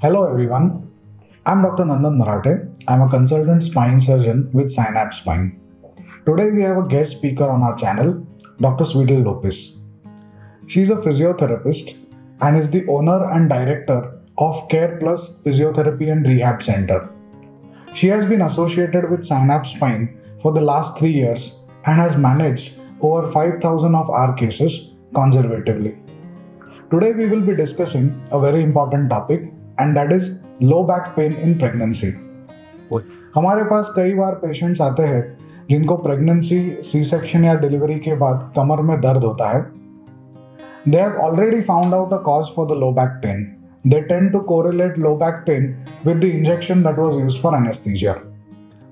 Hello everyone, I'm Dr. Nandan Marathe. I'm a consultant spine surgeon with Synapse Spine. Today we have a guest speaker on our channel, Dr. Sweedle Lopes. She's a physiotherapist and is the owner and director of CarePlus Physiotherapy and Rehab Center. She has been associated with Synapse Spine for the last 3 years and has managed over 5,000 of our cases conservatively. Today we will be discussing a very important topic and that is low back pain in pregnancy. हमारे पास कई बार patients आते हैं जिनको pregnancy, C section या delivery के बाद कमर में दर्द होता है। They have already found out a cause for the low back pain. They tend to correlate low back pain with the injection that was used for anesthesia.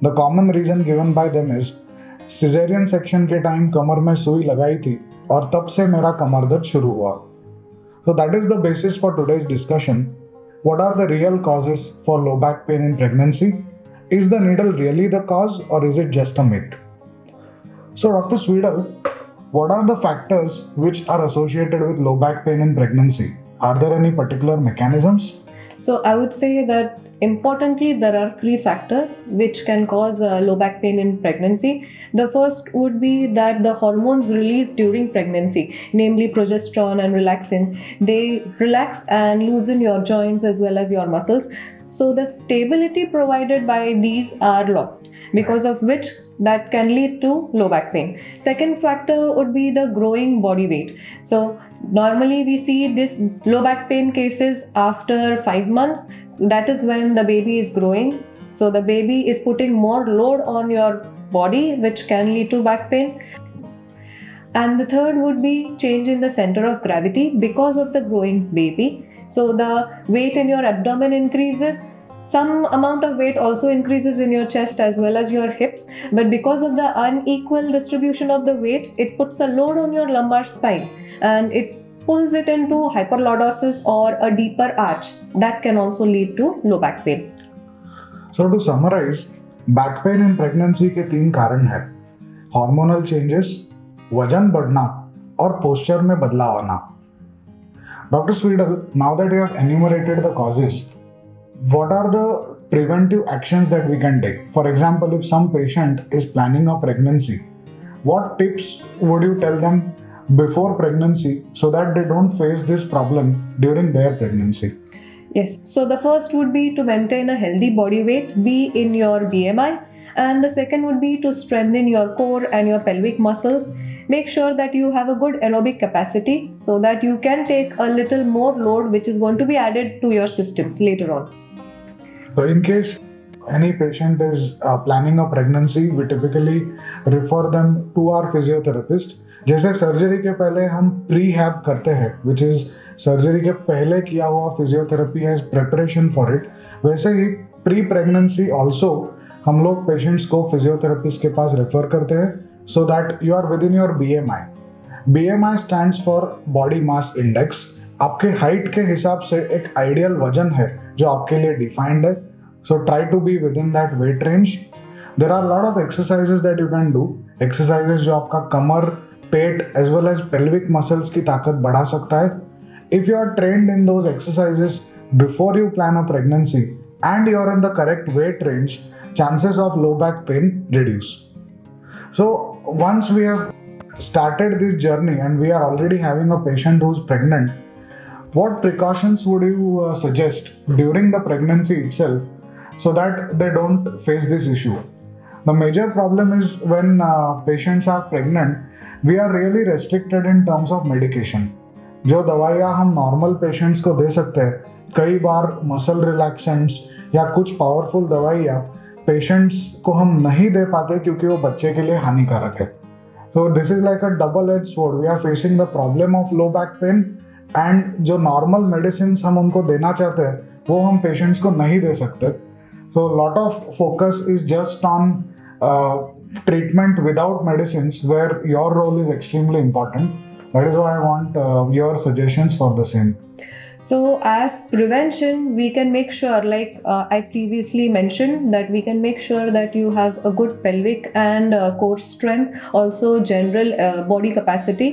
The common reason given by them is caesarean section के time कमर में सुई लगाई थी और तब से मेरा कमर दर्द शुरू हुआ। So that is the basis for today's discussion. What are the real causes for low back pain in pregnancy? Is the needle really the cause or is it just a myth? So Dr. Sweedle, what are the factors which are associated with low back pain in pregnancy? Are there any particular mechanisms? So I would say that importantly there are 3 factors which can cause low back pain in pregnancy. The first would be that the hormones released during pregnancy, namely progesterone and relaxin, they relax and loosen your joints as well as your muscles. So the stability provided by these are lost, because of which that can lead to low back pain. Second factor would be the growing body weight. So normally we see this low back pain cases after 5 months. So that is when the baby is growing. So the baby is putting more load on your body, which can lead to back pain. And the third would be change in the center of gravity because of the growing baby. So the weight in your abdomen increases. Some amount of weight also increases in your chest as well as your hips, but because of the unequal distribution of the weight, it puts a load on your lumbar spine and it pulls it into hyperlordosis or a deeper arch. That can also lead to low back pain. So to summarize, back pain in pregnancy के 3 कारण हैं: hormonal changes, वजन बढ़ना और posture में बदलाव आना. Dr. Sweedle, now that you have enumerated the causes, what are the preventive actions that we can take? For example, if some patient is planning a pregnancy, what tips would you tell them before pregnancy so that they don't face this problem during their pregnancy? Yes, so the first would be to maintain a healthy body weight, be in your BMI, and the second would be to strengthen your core and your pelvic muscles. Make sure that you have a good aerobic capacity so that you can take a little more load which is going to be added to your systems later on. So in case any patient is planning a pregnancy, we typically refer them to our physiotherapist. जैसे surgery के पहले हम प्रीहैब करते हैं, which is surgery के पहले किया हुआ physiotherapy as preparation for it, वैसे ही प्री प्रेगनेंसी ऑल्सो हम लोग पेशेंट्स को फिजियोथेरेपिस्ट के पास रेफर करते हैं so that you are within your BMI. BMI stands for body mass index. आपके हाइट के हिसाब से एक आइडियल वजन है जो आपके लिए डिफाइंड है. So try to be within that weight range. There are lot of exercises that you can do. Exercises जो आपका कमर, पेट as well as pelvic muscles की ताकत बढ़ा सकता है. If you are trained in those exercises before you plan a pregnancy and you are in the correct weight range, chances of low back pain reduce. So once we have started this journey and we are already having a patient who's pregnant, what precautions would you suggest during the pregnancy itself so that they don't face this issue? The major problem is when patients are pregnant, we are really restricted in terms of medication. जो दवाइयाँ हम normal patients को दे सकते हैं, कई बार muscle relaxants या कुछ powerful दवाइयाँ पेशेंट्स को हम नहीं दे पाते क्योंकि वो बच्चे के लिए हानिकारक है. So this is like a double-edged sword. We are facing the problem of low back pain and जो नॉर्मल मेडिसिन हम उनको देना चाहते हैं वो हम पेशेंट्स को नहीं दे सकते. So lot of focus is just on treatment without medicines where your role is extremely important. That is why I want your suggestions for the same. So as prevention, we can make sure, like I previously mentioned, that we can make sure that you have a good pelvic and core strength, also general body capacity.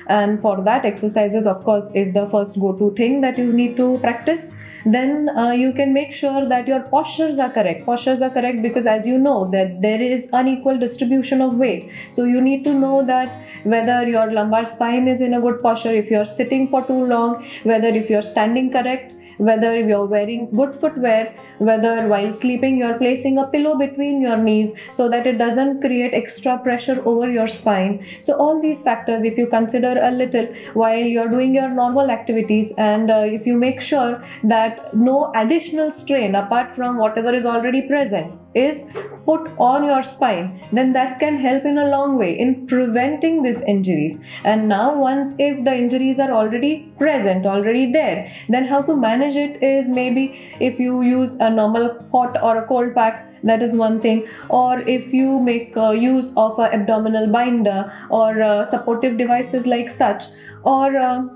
And for that, exercises, of course, is the first go-to thing that you need to practice. then you can make sure that your postures are correct. Postures are correct because, as you know, that there is unequal distribution of weight. So you need to know that whether your lumbar spine is in a good posture, if you're sitting for too long, whether if you're standing correct, whether you're wearing good footwear, whether while sleeping you're placing a pillow between your knees so that it doesn't create extra pressure over your spine. So all these factors, if you consider a little while you're doing your normal activities, and if you make sure that no additional strain apart from whatever is already present is put on your spine, then that can help in a long way in preventing these injuries. And now once if the injuries are already present, already there, then how to manage it is maybe if you use a normal hot or a cold pack, that is one thing. Or if you make use of a abdominal binder or supportive devices like such, or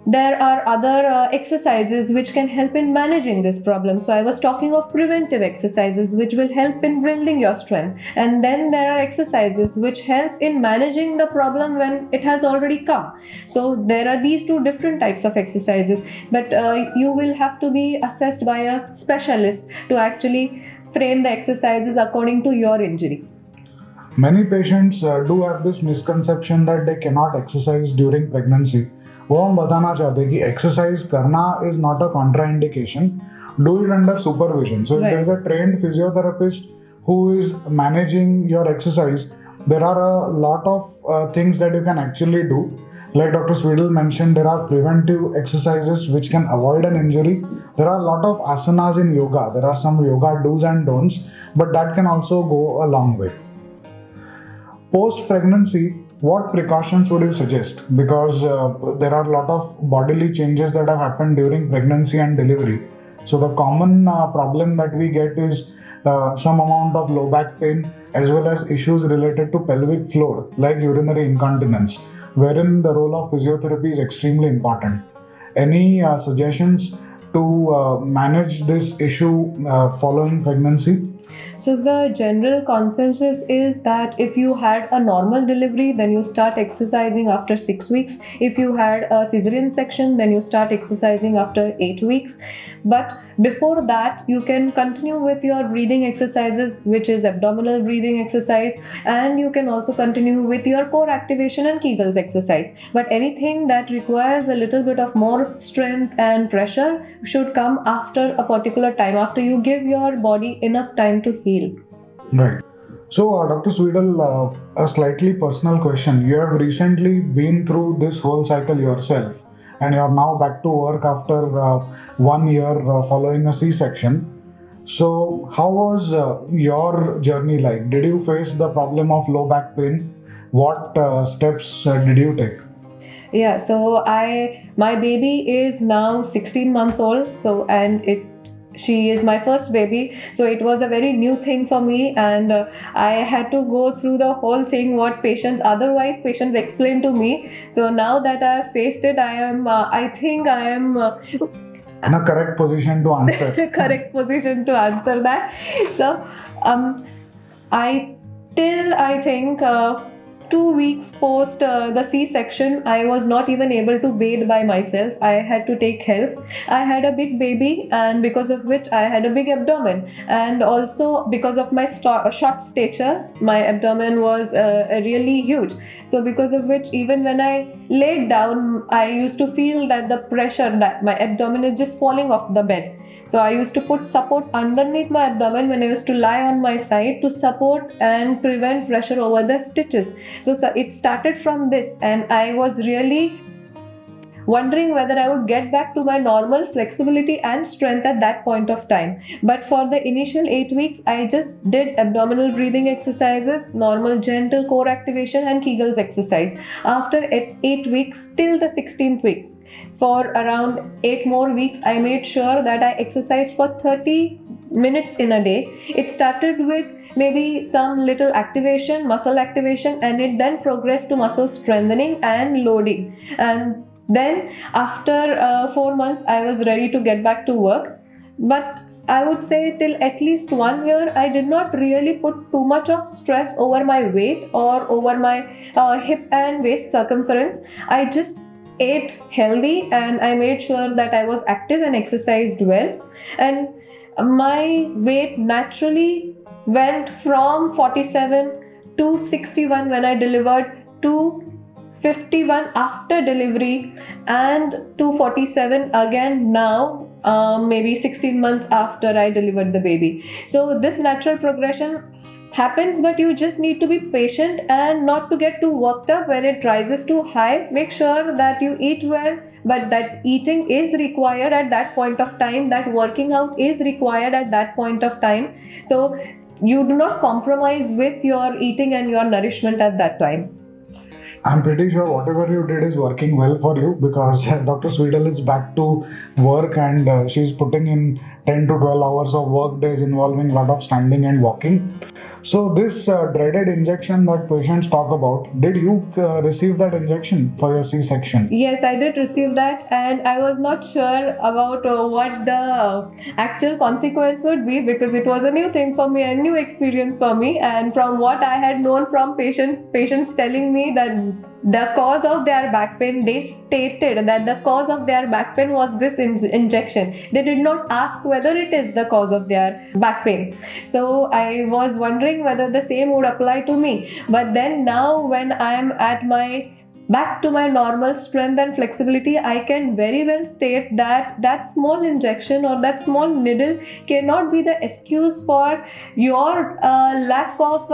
there are other exercises which can help in managing this problem. So I was talking of preventive exercises which will help in building your strength, and then there are exercises which help in managing the problem when it has already come. So there are these two different types of exercises, but you will have to be assessed by a specialist to actually frame the exercises according to your injury. Many patients do have this misconception that they cannot exercise during pregnancy. वो हम बताना चाहते हैं कि exercise करना is not a contraindication. Do it under supervision. So if there is a trained physiotherapist who is managing your exercise, there are a lot of things that you can actually do. Like Dr. Sweedle mentioned, there are preventive exercises which can avoid an injury. There are a lot of asanas in yoga. There are some yoga do's and don'ts, but that can also go a long way. Post-pregnancy, what precautions would you suggest? Because there are a lot of bodily changes that have happened during pregnancy and delivery. So the common problem that we get is some amount of low back pain, as well as issues related to pelvic floor like urinary incontinence, wherein the role of physiotherapy is extremely important. Any suggestions to manage this issue following pregnancy? So the general consensus is that if you had a normal delivery, then you start exercising after 6 weeks. If you had a cesarean section, then you start exercising after 8 weeks. But before that, you can continue with your breathing exercises, which is abdominal breathing exercise, and you can also continue with your core activation and Kegels exercise. But anything that requires a little bit of more strength and pressure should come after a particular time, after you give your body enough time to heal. Right. So, Dr. Sweedle, a slightly personal question. You have recently been through this whole cycle yourself, and you are now back to work after 1 year following a C-section. So, how was your journey like? Did you face the problem of low back pain? What steps did you take? Yeah, so my baby is now 16 months old, she is my first baby, so it was a very new thing for me, and I had to go through the whole thing what patients explained to me. So now that I have faced it, I think I am in a correct position to answer. correct position to answer that. So I think 2 weeks post the C-section, I was not even able to bathe by myself. I had to take help. I had a big baby, and because of which I had a big abdomen, and also because of my short stature, my abdomen was really huge. So because of which, even when I laid down, I used to feel that the pressure, that my abdomen is just falling off the bed. So I used to put support underneath my abdomen when I used to lie on my side to support and prevent pressure over the stitches. So it started from this, and I was really wondering whether I would get back to my normal flexibility and strength at that point of time. But for the initial 8 weeks, I just did abdominal breathing exercises, normal gentle core activation, and Kegels exercise. After 8 weeks till the 16th week, for around 8 more weeks, I made sure that I exercised for 30 minutes in a day. It started with maybe some little activation, muscle activation, and it then progressed to muscle strengthening and loading. And then after 4 months, I was ready to get back to work. But I would say till at least 1 year, I did not really put too much of stress over my weight or over my hip and waist circumference. I just ate healthy and I made sure that I was active and exercised well. And my weight naturally went from 47 to 61 when I delivered to 51 after delivery and to 47 again now, maybe 16 months after I delivered the baby. So this natural progression happens, but you just need to be patient and not to get too worked up when it rises too high. Make sure that you eat well, but that eating is required at that point of time, that working out is required at that point of time. So you do not compromise with your eating and your nourishment at that time. I'm pretty sure whatever you did is working well for you, because Dr. Sweedle is back to work and she's putting in 10 to 12 hours of work days involving a lot of standing and walking. So this dreaded injection that patients talk about, did you receive that injection for your C-section? Yes, I did receive that, and I was not sure about what the actual consequence would be, because it was a new thing for me, a new experience for me. And from what I had known from patients telling me that the cause of their back pain, they stated that the cause of their back pain was this injection. They did not ask whether it is the cause of their back pain. So I was wondering whether the same would apply to me. But then now when I am at my back to my normal strength and flexibility, I can very well state that that small injection or that small needle cannot be the excuse for your lack of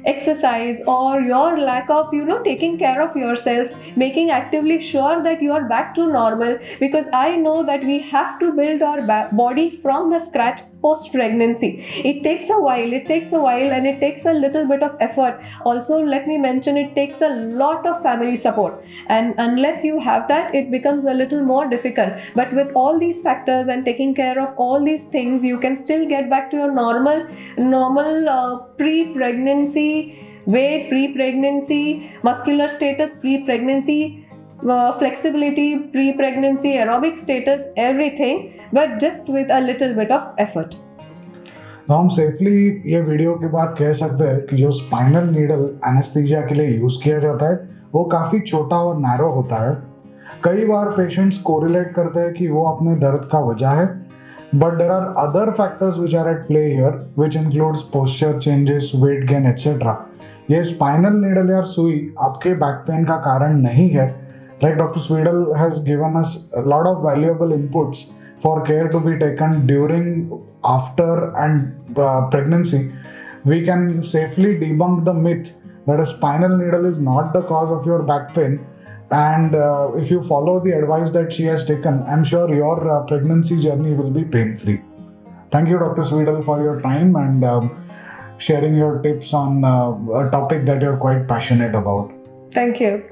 exercise or your lack of taking care of yourself, making actively sure that you are back to normal. Because I know that we have to build our body from the scratch post pregnancy. It takes a while, and it takes a little bit of effort. Also, let me mention, it takes a lot of family support, and unless you have that, it becomes a little more difficult. But with all these factors and taking care of all these things, you can still get back to your normal pre-pregnancy weight, pre-pregnancy muscular status, pre-pregnancy flexibility, pre-pregnancy aerobic status, everything, but just with a little bit of effort. तो हम safely ये video के बाद कह सकते हैं कि जो स्पाइनल नीडल एनेस्थीसिया के लिए यूज किया जाता है वो काफी छोटा और नैरो होता है. कई बार पेशेंट्स कोरिलेट करते हैं कि वो अपने दर्द का वजह है, but there are other factors which are at play here, which includes posture changes, weight gain, etc. ये स्पाइनल नीडल या सुई आपके बैक पेन का कारण नहीं है. Like Dr. Sweedle has given us a lot of valuable inputs for care to be taken during, after and pregnancy. We can safely debunk the myth that a spinal needle is not the cause of your back pain. And if you follow the advice that she has taken, I'm sure your pregnancy journey will be pain-free. Thank you, Dr. Sweedle, for your time and sharing your tips on a topic that you're quite passionate about. Thank you.